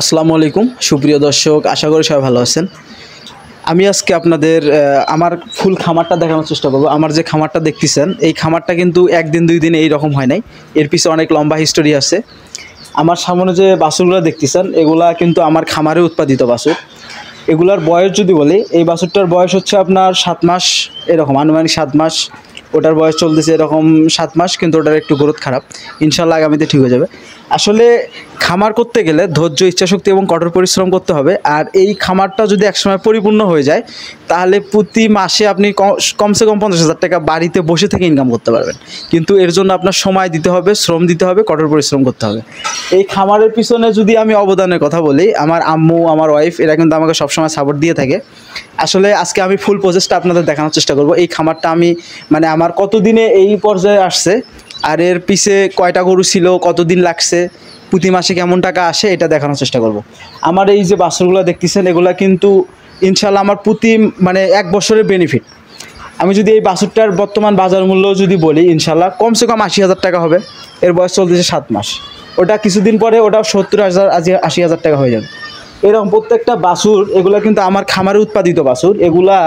আসসালামু আলাইকুম সুপ্রিয় দর্শক, আশা করি সবাই ভালো আছেন। আমি আজকে আপনাদের আমার ফুল খামারটা দেখানোর চেষ্টা করব। আমার যে খামারটা দেখতেছেন, এই খামারটা কিন্তু একদিন দুই দিন এইরকম হয় নাই, এর পিছনে অনেক লম্বা হিস্টোরি আছে। আমার সামনে যে বাছুরগুলো দেখতেছেন, এগুলা কিন্তু আমার খামারে উৎপাদিত বাছুর। এগুলার বয়স যদি বলি, এই বাছুরটার বয়স হচ্ছে আপনার 7 মাস, এরকম আনুমানিক 7 মাস। ওটার বয়স চলতেছে এরকম 7 মাস, কিন্তু ওটার একটু গ্রোথ খারাপ। ইনশাল্লাহ আগামীতে ঠিক হয়ে যাবে। আসলে খামার করতে গেলে ধৈর্য, ইচ্ছাশক্তি এবং কঠোর পরিশ্রম করতে হবে। আর এই খামারটা যদি একসময় পরিপূর্ণ হয়ে যায়, তাহলে প্রতি মাসে আপনি কমসে কম 50,000 টাকা বাড়িতে বসে থেকে ইনকাম করতে পারবেন। কিন্তু এর জন্য আপনার সময় দিতে হবে, শ্রম দিতে হবে, কঠোর পরিশ্রম করতে হবে। এই খামারের পিছনে যদি আমি অবদানের কথা বলি, আমার আম্মু, আমার ওয়াইফ, এরা কিন্তু আমাকে সবসময় সাপোর্ট দিয়ে থাকে। আসলে আজকে আমি ফুল প্রসেসটা আপনাদের দেখানোর চেষ্টা করব। এই খামারটা আমি আমার কতদিনে এই পর্যায়ে আসছে, আর এর পিছে কয়টা গরু ছিল, কতদিন লাগছে, প্রতি মাসে কেমন টাকা আসে, এটা দেখানোর চেষ্টা করব। আমার এই যে বাছুরগুলো দেখতেছেন, এগুলা কিন্তু ইনশাল্লাহ আমার প্রতি 1 বছরের বেনিফিট। আমি যদি এই বাছুরটার বর্তমান বাজার মূল্য যদি বলি, ইনশাল্লাহ কমসে কম 80,000 টাকা হবে। এর বয়স চলতেছে 7 মাস। ওটা কিছুদিন পরে ওটা 70,000, 80,000 টাকা হয়ে যাবে। এরকম প্রত্যেকটা বাছুর, এগুলা কিন্তু আমার খামারে উৎপাদিত বাছুর। এগুলা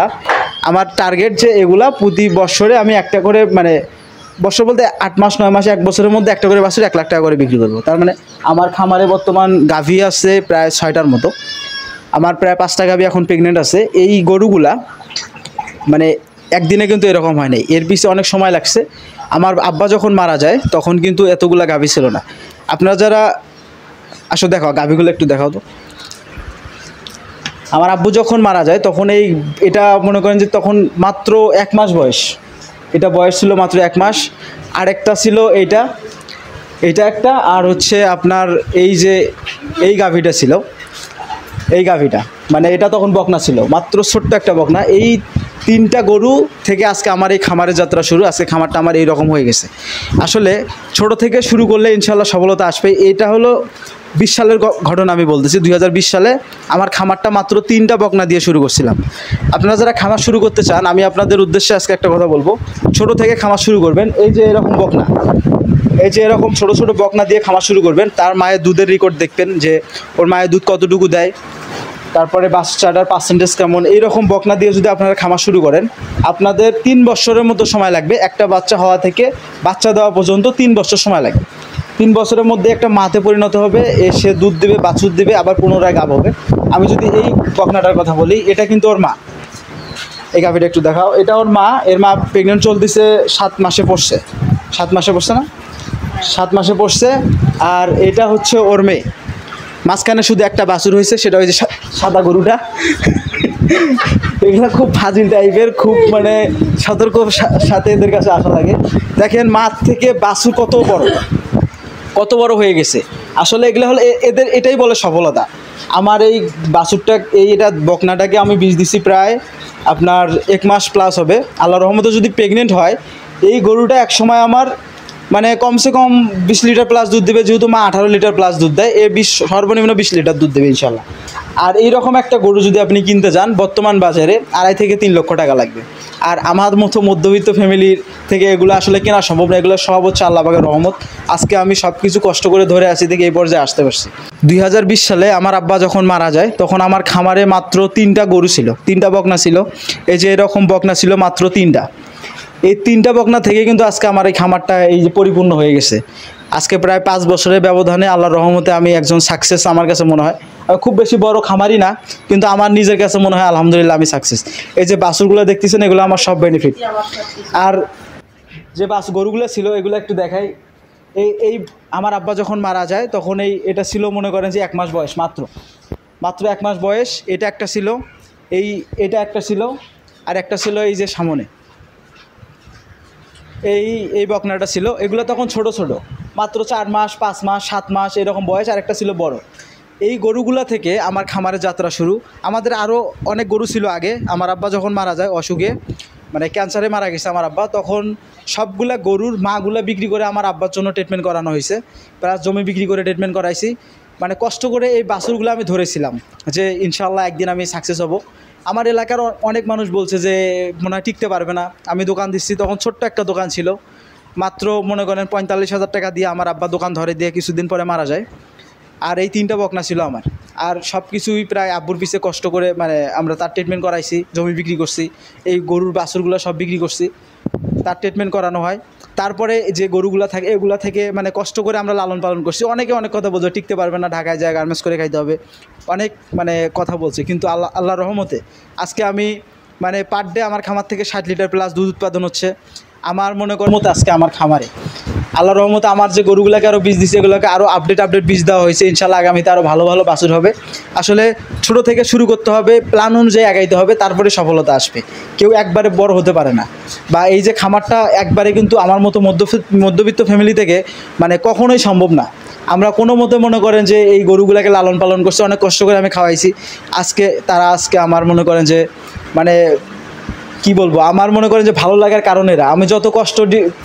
আমার টার্গেট যে এগুলা প্রতি বছরে আমি একটা করে, বছর বলতে 8 মাস 9 মাস, 1 বছরের মধ্যে একটা করে বাছুর 1 লাখ টাকা করে বিক্রি করবো। তার আমার খামারে বর্তমান গাভী আছে প্রায় 6টার মতো। আমার প্রায় 5টা গাভী এখন প্রেগনেন্ট আছে। এই গরুগুলা একদিনে কিন্তু এরকম হয় নাই, এর পিছনে অনেক সময় লাগছে। আমার আব্বা যখন মারা যায়, তখন কিন্তু এতগুলা গাভী ছিল না। আপনারা যারা আসো, দেখাও গাভীগুলো একটু দেখাও তো। আমার আব্বু যখন মারা যায়, তখন এটা মনে করেন যে তখন মাত্র 1 মাস বয়স। এটা বয়স ছিল মাত্র 1 মাস। আর একটা ছিল এইটা একটা, আর হচ্ছে আপনার এই গাভীটা ছিল, এই গাভীটা এটা তখন বকনা ছিল, মাত্র ছোট্ট একটা বকনা। এই 3টা গরু থেকে আজকে আমার এই খামারের যাত্রা শুরু। আজকে খামারটা আমার এই রকম হয়ে গেছে। আসলে ছোট থেকে শুরু করলে ইনশাল্লাহ সফলতা আসবে। এটা হলো 20 সালের ঘটনা, আমি বলতেছি 2020 সালে আমার খামারটা মাত্র 3টা বকনা দিয়ে শুরু করছিলাম। আপনারা যারা খামার শুরু করতে চান, আমি আপনাদের উদ্দেশ্যে আজকে একটা কথা বলবো। ছোট থেকে খামার শুরু করবেন। এই যে এরকম বকনা, এই যে এরকম ছোট ছোট বকনা দিয়ে খামার শুরু করবেন। তার মায়ের দুধের রেকর্ড দেখবেন, যে ওর মায়ের দুধ কতটুকু দেয়, তারপরে বাচ্চাটার পার্সেন্টেজ কেমন। এইরকম বকনা দিয়ে যদি আপনারা খামার শুরু করেন, আপনাদের 3 বছরের মতো সময় লাগবে। একটা বাচ্চা হওয়া থেকে বাচ্চা দেওয়া পর্যন্ত 3 বছর সময় লাগবে। 3 বছরের মধ্যে একটা মাতে পরিণত হবে, সে দুধ দেবে, বাছুর দেবে, আবার পুনরায় গাব হবে। আমি যদি এই বকনাটার কথা বলি, এটা কিন্তু ওর মা। এই গাভীটা একটু দেখাও, এটা ওর মা। এর মা প্রেগনেন্ট চলতেছে, 7 মাসে পড়ছে। 7 মাসে পড়ছে না, 7 মাসে পড়ছে। আর এটা হচ্ছে ওর মেয়ে। মাঝখানে শুধু একটা বাছুর হয়েছে, সেটা হয়েছে সাদা গরুটা। এগুলো খুব ফাজিল টাইপের, খুব সতর্ক সাথে এদের কাছে আসা লাগে। দেখেন মাঠ থেকে বাছুর কত বড় হয়ে গেছে। আসলে এগুলো হলো এদের, এটাই বলে সফলতা। আমার এই বাছুরটা, এটা বকনাটাকে আমি বীজ দিছি প্রায় আপনার 1 মাস প্লাস হবে। আল্লাহ রহমতে যদি প্রেগনেন্ট হয়, এই গরুটা এক সময় আমার কমসে কম 20 লিটার প্লাস দুধ দেবে। যেহেতু মা 18 লিটার প্লাস দুধ দেয়, সর্বনিম্ন 20 লিটার দুধ দেবে ইনশাল্লাহ। আর এইরকম একটা গরু যদি আপনি কিনতে যান, বর্তমান বাজারে 2.5 থেকে 3 লক্ষ টাকা লাগবে। আর আমার মতো মধ্যবিত্ত ফ্যামিলির থেকে এগুলো আসলে কেনা সম্ভব না। এগুলো সব হচ্ছে আল্লাহ পাকের রহমত। আজকে আমি সব কিছু কষ্ট করে ধরে আসি থেকে এই পর্যায়ে আসতে পারছি। 2020 সালে আমার আব্বা যখন মারা যায়, তখন আমার খামারে মাত্র 3টা গরু ছিল, 3টা বকনা ছিল। এই যে এরকম বকনা ছিল মাত্র 3টা। এই 3টা বকনা থেকে কিন্তু আজকে আমার এই খামারটা এই যে পরিপূর্ণ হয়ে গেছে। আজকে প্রায় 5 বছরের ব্যবধানে আল্লাহর রহমতে আমি একজন সাকসেস, আমার কাছে মনে হয়। খুব বেশি বড় খামারই না, কিন্তু আমার নিজের কাছে মনে হয় আলহামদুলিল্লাহ আমি সাকসেস। এই যে বাছুরগুলো দেখতেছেন, এগুলো আমার সব বেনিফিট। আর যে গরুগুলো ছিল, এগুলো একটু দেখাই। এই আমার আব্বা যখন মারা যায়, তখন এটা ছিল মনে করেন যে 1 মাস বয়স, মাত্র 1 মাস বয়স। এটা একটা ছিল, এটা একটা ছিল, আর একটা ছিল এই যে সামনে এই বকনাটা ছিল। এগুলো তখন ছোট মাত্র 4 মাস, 5 মাস, 7 মাস এরকম বয়স। আর একটা ছিল বড়। এই গরুগুলা থেকে আমার খামারের যাত্রা শুরু। আমাদের আরও অনেক গরু ছিল আগে। আমার আব্বা যখন মারা যায় অসুখে, ক্যান্সারে মারা গেছে আমার আব্বা, তখন সবগুলা গরুর মাগুলা বিক্রি করে আমার আব্বার জন্য ট্রিটমেন্ট করানো হয়েছে। প্লাস জমি বিক্রি করে ট্রিটমেন্ট করাইছি। কষ্ট করে এই বাছুরগুলো আমি ধরেছিলাম, যে ইনশাল্লাহ একদিন আমি সাকসেস হব। আমার এলাকার অনেক মানুষ বলছে যে মনে হয় টিকতে পারবে না। আমি দোকান দিচ্ছি, তখন ছোট্ট একটা দোকান ছিল, মাত্র মনে করেন 45,000 টাকা দিয়ে আমার আব্বা দোকান ধরে দিয়ে কিছুদিন পরে মারা যায়। আর এই 3টা বকনা ছিল আমার। আর সব কিছুই প্রায় আব্বুর পিছে কষ্ট করে মানে আমরা তার ট্রিটমেন্ট করাইছি, জমি বিক্রি করছি, এই গরুর বাছুরগুলো সব বিক্রি করছি, তার ট্রিটমেন্ট করানো হয়। তারপরে যে গরুগুলো থাকে এগুলা থেকে মানে কষ্ট করে আমরা লালন পালন করছি। অনেকে অনেক কথা বলছে, টিকতে পারবে না, ঢাকায় যায়, গার্মেন্টস করে খাইতে হবে, অনেক মানে কথা বলছে। কিন্তু আল্লাহর রহমতে আজকে আমি মানে পার ডে আমার খামার থেকে 60 লিটার প্লাস দুধ উৎপাদন হচ্ছে। আমার মনে করার মতো আজকে আমার খামারে আল্লাহর রহমতে আমার যে গরুগুলোকে আরও বীজ দিচ্ছে এগুলোকে আরও আপডেট বীজ দেওয়া হয়েছে। ইনশাল্লাহ আগামীতে আরও ভালো ভালো বাছুর হবে। আসলে ছোটো থেকে শুরু করতে হবে, প্ল্যান অনুযায়ী আগাইতে হবে, তারপরে সফলতা আসবে। কেউ একবারে বড় হতে পারে না। বা এই যে খামারটা একবারে কিন্তু আমার মতো মধ্যবিত্ত ফ্যামিলি থেকে মানে কখনোই সম্ভব না। আমরা কোনো মতে মনে করেন যে এই গরুগুলোকে লালন পালন করছে, অনেক কষ্ট করে আমি খাওয়াইছি। আজকে আমার মনে করেন যে মানে কি বলবো, আমার মনে করেন যে ভালো লাগার কারণ এরা। আমি যত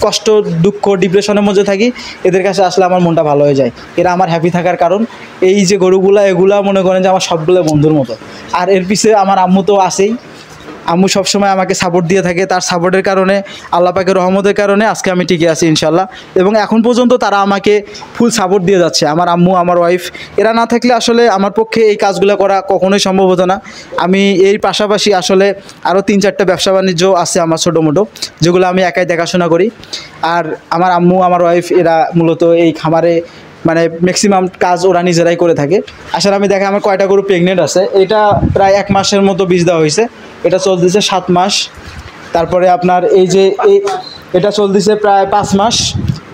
কষ্ট দুঃখ ডিপ্রেশনের মধ্যে থাকি, এদের কাছে আসলে আমার মনটা ভালো হয়ে যায়। এরা আমার হ্যাপি থাকার কারণ। এই যে এগুলা মনে করেন যে আমার সবগুলো বন্ধুর মতো। আর এর পিছে আমার আম্মু তো আছেই। আম্মু সবসময় আমাকে সাপোর্ট দিয়ে থাকে। তার সাপোর্টের কারণে, আল্লাহ পাকের রহমতের কারণে আজকে আমি টিকে আছি ইনশাল্লাহ। এবং এখন পর্যন্ত তারা আমাকে ফুল সাপোর্ট দিয়ে যাচ্ছে। আমার আম্মু, আমার ওয়াইফ, এরা না থাকলে আসলে আমার পক্ষে এই কাজগুলো করা কখনোই সম্ভব হতো না। আমি এর পাশাপাশি আসলে আরও 3-4টা ব্যবসা বাণিজ্য আছে আমার ছোটো মোটো, যেগুলো আমি একাই দেখাশোনা করি। আর আমার আম্মু, আমার ওয়াইফ এরা মূলত এই খামারে মানে ম্যাক্সিমাম কাজ ওরা নিজেরাই করে থাকে। আসলে আমি দেখে আমার কয়টা গরু প্রেগনেন্ট আছে। এটা প্রায় 1 মাসের মতো বীজ দেওয়া হয়েছে। এটা চলতেছে 7 মাস। তারপরে আপনার এটা চলতেছে প্রায় 5 মাস।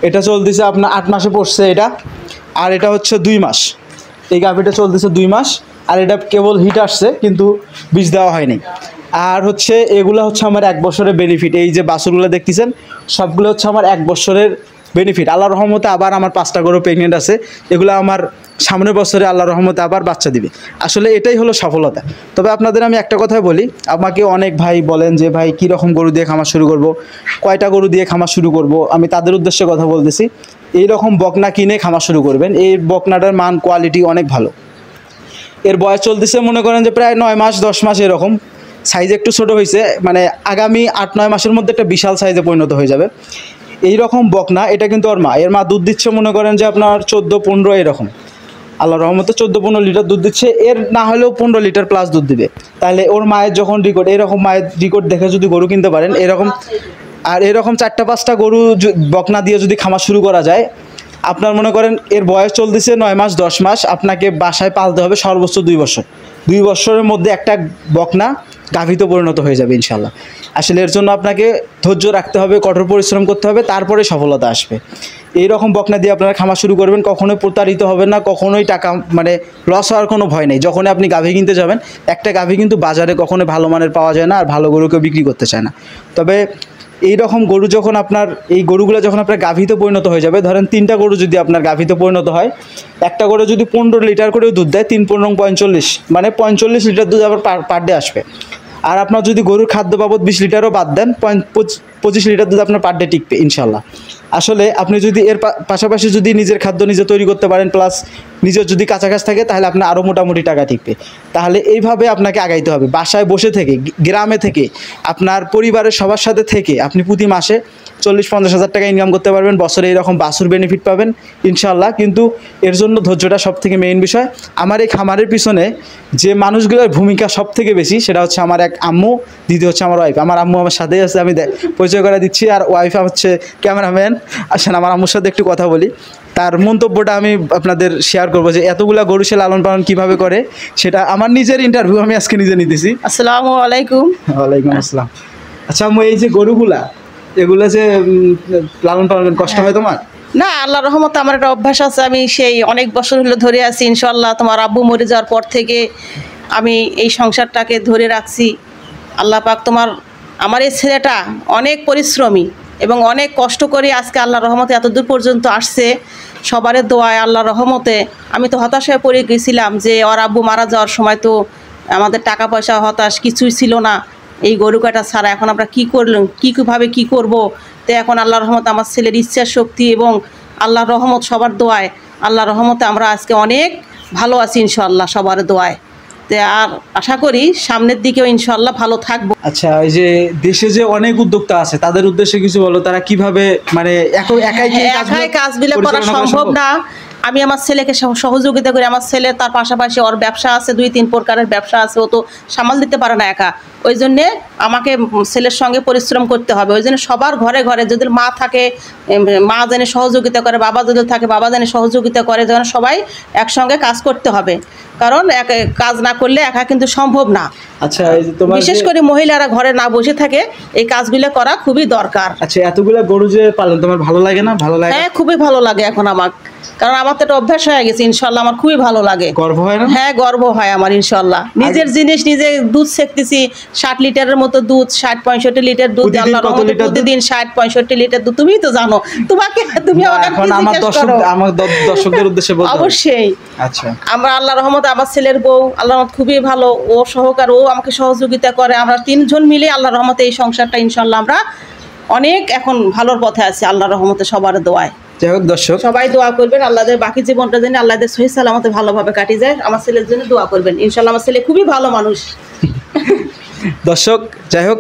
এটা চলতেছে আপনার 8 মাসে পড়ছে এটা। আর এটা হচ্ছে 2 মাস। এই গাভীটা চলতেছে 2 মাস। আর এটা কেবল হিট আসছে, কিন্তু বীজ দেওয়া হয়নি। আর হচ্ছে এগুলো হচ্ছে আমার 1 বছরের বেনিফিট। এই যে বাছুরগুলো দেখতেছেন সবগুলো হচ্ছে আমার 1 বছরের বেনিফিট। আল্লাহর রহমতে আবার আমার 5টা গরু প্রেগনেন্ট আছে। এগুলো আমার সামনের বছরে আল্লাহর রহমতে আবার বাচ্চা দিবে। আসলে এটাই হলো সফলতা। তবে আপনাদের আমি একটা কথাই বলি, আমাকে অনেক ভাই বলেন যে ভাই কীরকম গরু দিয়ে খামার শুরু করব, কয়টা গরু দিয়ে খামার শুরু করব। আমি তাদের উদ্দেশ্যে কথা বলতেছি, এই রকম বকনা কিনে খামার শুরু করবেন। এই বকনাটার মান কোয়ালিটি অনেক ভালো। এর বয়স চলতেছে মনে করেন যে প্রায় 9 মাস 10 মাস এরকম। সাইজ একটু ছোটো হয়েছে, মানে আগামী 8-9 মাসের মধ্যে একটা বিশাল সাইজে পরিণত হয়ে যাবে। এই রকম বকনা। এটা কিন্তু এর মা দুধ দিচ্ছে মনে করেন যে আপনার 14-15 এরকম। আল্লাহর রহমতে 14-15 লিটার দুধ দিচ্ছে। এর না হলেও 15 লিটার প্লাস দুধ দিবে। তাহলে ওর মায়ের যখন রেকর্ড, এরকম মায়ের রেকর্ড দেখে যদি গরু কিনতে পারেন এরকম, আর এরকম 4-5টা গরু বকনা দিয়ে যদি খামার শুরু করা যায়, আপনার মনে করেন এর বয়স চলতেছে 9 মাস 10 মাস। আপনাকে বাসায় পালতে হবে সর্বোচ্চ 2 বছর। 2 বছরের মধ্যে একটা বকনা গাভীতে পরিণত হয়ে যাবে ইনশাল্লাহ। আসলে এর জন্য আপনাকে ধৈর্য রাখতে হবে, কঠোর পরিশ্রম করতে হবে, তারপরে সফলতা আসবে। এই রকম বকনা দিয়ে আপনারা খামার শুরু করবেন, কখনোই প্রতারিত হবেন না, কখনোই টাকা মানে লস হওয়ার কোনো ভয় নেই। যখন আপনি গাভী কিনতে যাবেন, একটা গাভী কিন্তু বাজারে কখনোই ভালো মানের পাওয়া যায় না, আর ভালো গরুকেও বিক্রি করতে চায় না। তবে এই রকম গরু যখন এই গরুগুলো যখন আপনার গাভীতে পরিণত হয়ে যাবে, ধরেন 3টা গরু যদি আপনার গাভীতে পরিণত হয়, একটা গরু যদি 15 লিটার করেও দুধ দেয়, 3-15-45 মানে 45 লিটার দুধ আবার পার ডে আসবে। আর আপনার যদি গরুর খাদ্য বাবদ 20 লিটারও বাদ দেন, 25 লিটার দুধ আপনার পার ডে টিকবে ইনশাল্লাহ। আসলে আপনি যদি এর পাশাপাশি যদি নিজের খাদ্য নিজে তৈরি করতে পারেন, প্লাস নিজের যদি কাছাকাছি থাকে, তাহলে আপনার আরও মোটামুটি টাকা টিকবে। তাহলে এইভাবে আপনাকে আগাইতে হবে। বাসায় বসে থেকে, গ্রামে থেকে, আপনার পরিবারের সবার সাথে থেকে আপনি প্রতি মাসে 40-50 হাজার টাকা ইনকাম করতে পারবেন। বছরে এরকম বাছুর বেনিফিট পাবেন ইনশাল্লাহ। কিন্তু এর জন্য ধৈর্যটা সবথেকে মেইন বিষয়। আমার এই খামারের পিছনে যে মানুষগুলোর ভূমিকা সব থেকে বেশি, সেটা হচ্ছে আমার এক আম্মু, দ্বিতীয় হচ্ছে আমার ওয়াইফ। আমার আম্মু আমার সাথেই আছে, আমি পরিচয় করে দিচ্ছি। আর ওয়াইফ হচ্ছে ক্যামেরাম্যান। আসেন আমার আম্মুর সাথে একটু কথা বলি। তার মন্তব্যটা আমি আপনাদের শেয়ার করবো যে এতগুলা গরু সে লালন পালন কীভাবে করে, সেটা আমার নিজের ইন্টারভিউ আমি আজকে নিজে নিতেছি। আসসালামু আলাইকুম। ওয়ালাইকুম আসসালাম। আচ্ছা আম্মু, এই যে গরুগুলা, এগুলো যে লালন পালন কষ্ট হয় তোমার? না, আল্লাহর রহমতে আমার একটা অভ্যাস আছে। আমি সেই অনেক বছর হলো ধরে আছি ইনশাল্লাহ। তোমার আব্বু মরে যাওয়ার পর থেকে আমি এই সংসারটাকে ধরে রাখছি। আল্লাহ পাক আমার এই ছেলেটা অনেক পরিশ্রমী এবং অনেক কষ্ট করে আজকে আল্লাহর রহমতে এত দূর পর্যন্ত আসছে। সবারই দোয়ায় আল্লাহর রহমতে। আমি তো হতাশ হয়ে পড়ে গেছিলাম যে ওর আব্বু মারা যাওয়ার সময় তো আমাদের টাকা পয়সা হতাশ, কিছুই ছিল না এই গরু কাটা ছাড়া। এখন আমরা কী করলাম, কীভাবে কী করব। তো এখন আল্লাহর রহমত, আমার ছেলের ইচ্ছার শক্তি এবং আল্লাহর রহমত, সবার দোয়ায়, আল্লাহর রহমতে আমরা আজকে অনেক ভালো আছি ইনশাআল্লাহ, সবার দোয়ায়। তে আর আশা করি সামনের দিকেও ইনশাল্লাহ ভালো থাকবো। আচ্ছা, এই যে দেশে যে অনেক উদ্যোক্তা আছে তাদের উদ্দেশ্যে কিছু বলো, তারা কিভাবে মানে একাই কি এই একাই কাজগুলো করা পরিচালনা সম্ভব না। আমি আমার ছেলেকে সহযোগিতা করি। আমার ছেলে তার পাশাপাশি ওর ব্যবসা আছে, 2-3 প্রকারের ব্যবসা আছে, ও তো সামাল দিতে পারে না একা। ওই জন্যে আমাকে ছেলের সঙ্গে পরিশ্রম করতে হবে। ওই জন্য সবার ঘরে ঘরে যদি মা থাকে, মা যেন সহযোগিতা করে, বাবা যদি থাকে বাবা যেন সহযোগিতা করে, যেন সবাই একসঙ্গে কাজ করতে হবে। কারণ কাজ না করলে একা কিন্তু সম্ভব না। আচ্ছা, এই যে তোমার বিশেষ করে মহিলারা ঘরে না বসে থাকে, এই কাজগুলো করা খুবই দরকার। আচ্ছা, এতগুলা গরু যে পালন তোমার ভালো লাগে না? ভালো লাগে? হ্যাঁ, খুবই ভালো লাগে এখন আমার, কারণ আমার তো একটা অভ্যাস হয়ে গেছে। ইনশাল্লাহ আমার খুবই ভালো লাগে। গর্ব হয় না? হ্যাঁ, গর্ব হয় আমার ইনশাল্লাহ। নিজের জিনিস নিজে দুধ সেকতেছি, 60 লিটারের মতো দুধ, 60-65 লিটার দুধ, আল্লাহর রহমতে প্রতিদিন 60-65 লিটার দুধ। তুমিই তো জানো, তুমি আমাকে এখন আমার দর্শকদের উদ্দেশ্যে বলতে হবে। অবশ্যই। আচ্ছা, আমরা আল্লাহর রহমতে, আমার ছেলের বউ আল্লাহর রহমতে খুবই ভালো, ও সহকার, ও আমাকে সহযোগিতা করে। আমরা 3 জন মিলে আল্লাহর রহমতে এই সংসারটা ইনশাল্লাহ আমরা অনেক এখন ভালোর পথে আছি আল্লাহর রহমতে, সবার দোয়ায়। যাই হোক দর্শক, সবাই দোয়া করবেন আল্লাহদের বাকি জীবনটা যেন আল্লাহদের সহি সালামতে ভালোভাবে কাটিয়ে যায়। আমার ছেলের জন্য দোয়া করবেন ইনশাল্লাহ। আমার ছেলে খুবই ভালো মানুষ। দর্শক যাই হোক,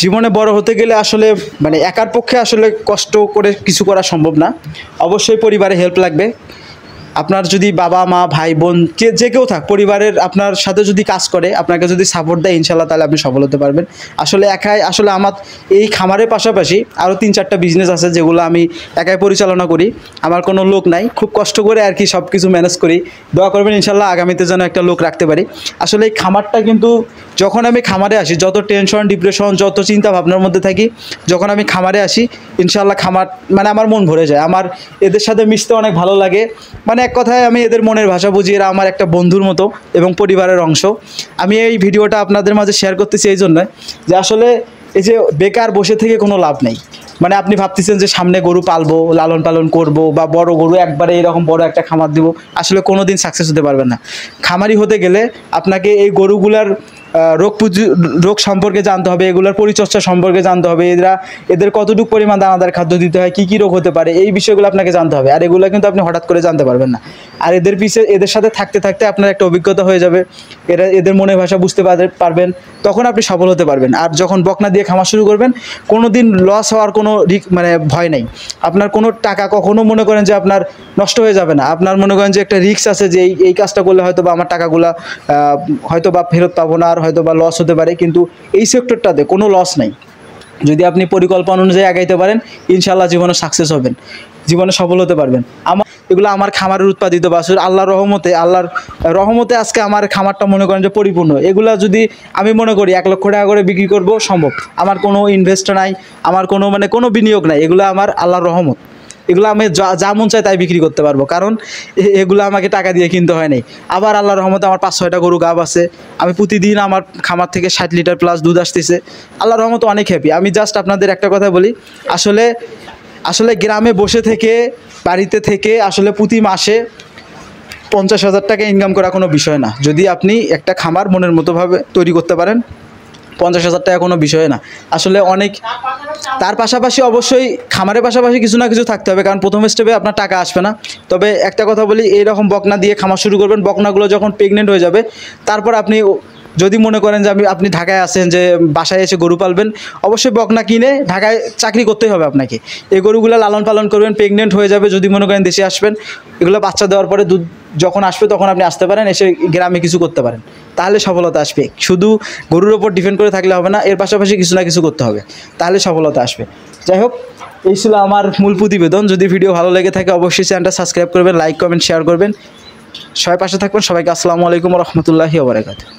জীবনে বড় হতে গেলে আসলে মানে একার পক্ষে আসলে কষ্ট করে কিছু করা সম্ভব না। অবশ্যই পরিবারে হেল্প লাগবে। আপনার যদি বাবা মা ভাই বোন যে কেউ থাক, পরিবারের আপনার সাথে যদি কাজ করে, আপনাকে যদি সাপোর্ট দেয়, ইনশাল্লাহ তাহলে আপনি সফল হতে পারবেন। আসলে একাই, আসলে আমার এই খামারের পাশাপাশি আরও 3-4টা বিজনেস আছে যেগুলো আমি একাই পরিচালনা করি। আমার কোনো লোক নাই, খুব কষ্ট করে আর কি সব কিছু ম্যানেজ করি। দোয়া করবেন ইনশাল্লাহ আগামীতে যেন একটা লোক রাখতে পারি। আসলে এই খামারটা কিন্তু, যখন আমি খামারে আসি, যত টেনশন ডিপ্রেশন যত চিন্তা ভাবনার মধ্যে থাকি, যখন আমি খামারে আসি ইনশাল্লাহ খামার মানে আমার মন ভরে যায়। আমার এদের সাথে মিশতে অনেক ভালো লাগে। মানে এক কথায় আমি এদের মনের ভাষা বুঝি। এরা আমার একটা বন্ধুর মতো এবং পরিবারের অংশ। আমি এই ভিডিওটা আপনাদের মাঝে শেয়ার করতেছি এই জন্য যে আসলে এই যে বেকার বসে থেকে কোনো লাভ নেই। মানে আপনি ভাবতেছেন যে সামনে গরু পালবো, লালন পালন করব, বা বড় গরু একবারে এরকম বড় একটা খামার দিব, আসলে কোনো দিন সাকসেস হতে পারবেন না। খামারি হতে গেলে আপনাকে এই গরুগুলার রোগ সম্পর্কে জানতে হবে, এগুলোর পরিচর্যা সম্পর্কে জানতে হবে, এদের কতটুকু পরিমাণ দানাদার খাদ্য দিতে হয়, কী রোগ হতে পারে, এই বিষয়গুলো আপনাকে জানতে হবে। আর এগুলো কিন্তু আপনি হঠাৎ করে জানতে পারবেন না। আর এদের সাথে থাকতে থাকতে আপনার একটা অভিজ্ঞতা হয়ে যাবে, এদের মনের ভাষা বুঝতে পারবেন, তখন আপনি সফল হতে পারবেন। আর যখন বকনা দিয়ে খামার শুরু করবেন, কোনো দিন লস হওয়ার কোনো মানে ভয় নেই। আপনার কোনো টাকা কখনো মনে করেন যে আপনার নষ্ট হয়ে যাবে না। আপনার মনে করেন যে একটা রিস্ক আছে যে এই কাজটা করলে হয়তো বা আমার টাকাগুলো হয়তো বা ফেরত পাবো না, আর হয়তো বা লস হতে পারে, কিন্তু এই সেক্টরটাতে কোনো লস নাই। যদি আপনি পরিকল্পনা অনুযায়ী আগাইতে পারেন, ইনশাআল্লাহ জীবনে সাকসেস হবেন, জীবনে সফল হতে পারবেন। এগুলো আমার খামারের উৎপাদিত বাছুর। আল্লাহর রহমতে আজকে আমার খামারটা মনে করেন যে পরিপূর্ণ। এগুলা যদি আমি মনে করি 1 লক্ষ টাকা করে বিক্রি করব, সম্ভব। আমার কোনো ইনভেস্ট নাই, আমার কোনো বিনিয়োগ নাই। এগুলো আমার আল্লাহর রহমত। এগুলো আমি যা মন চায় তাই বিক্রি করতে পারবো, কারণ এগুলো আমাকে টাকা দিয়ে কিনতে হয় নাই। আবার আল্লাহর রহমতে আমার 5-6টা গরু গাব আছে। আমি প্রতিদিন আমার খামার থেকে 60 লিটার প্লাস দুধ আসতেছে। আল্লাহর রহমতে অনেক হ্যাপি। আমি জাস্ট আপনাদের একটা কথা বলি, আসলে গ্রামে বসে থেকে, বাড়িতে থেকে আসলে প্রতি মাসে 50,000 টাকা ইনকাম করা কোনো বিষয় না। যদি আপনি একটা খামার মনের মতোভাবে তৈরি করতে পারেন, 50,000 টাকা কোনো বিষয় না। আসলে অনেক, তার পাশাপাশি অবশ্যই খামারের পাশাপাশি কিছু না কিছু থাকতে হবে, কারণ প্রথম স্টেপে আপনার টাকা আসবে না। তবে একটা কথা বলি, এইরকম বকনা দিয়ে খামার শুরু করবেন, বকনাগুলো যখন প্রেগনেন্ট হয়ে যাবে, তারপর আপনি যদি মনে করেন যে আপনি ঢাকায় আছেন, যে বাসায় এসে গরু পালবেন, অবশ্যই বকনা কিনে ঢাকায় চাকরি করতেই হবে আপনাকে। এই গরুগুলো লালন পালন করবেন, প্রেগনেন্ট হয়ে যাবে, যদি মনে করেন দেশে আসবেন, এগুলো বাচ্চা দেওয়ার পরে দুধ যখন আসবে তখন আপনি আসতে পারেন, এসে গ্রামে কিছু করতে পারেন, তাহলে সফলতা আসবে। শুধু গরুর ওপর ডিপেন্ড করে থাকলে হবে না, এর পাশাপাশি কিছু না কিছু করতে হবে, তাহলে সফলতা আসবে। যাই হোক, এই ছিল আমার মূল প্রতিবেদন। যদি ভিডিও ভালো লেগে থাকে অবশ্যই চ্যানেলটা সাবস্ক্রাইব করবেন, লাইক কমেন্ট শেয়ার করবেন। সবাই পাশে থাকবেন। সবাইকে আসসালামু আলাইকুম ওয়া রাহমাতুল্লাহি ওয়া বারাকাতুহু।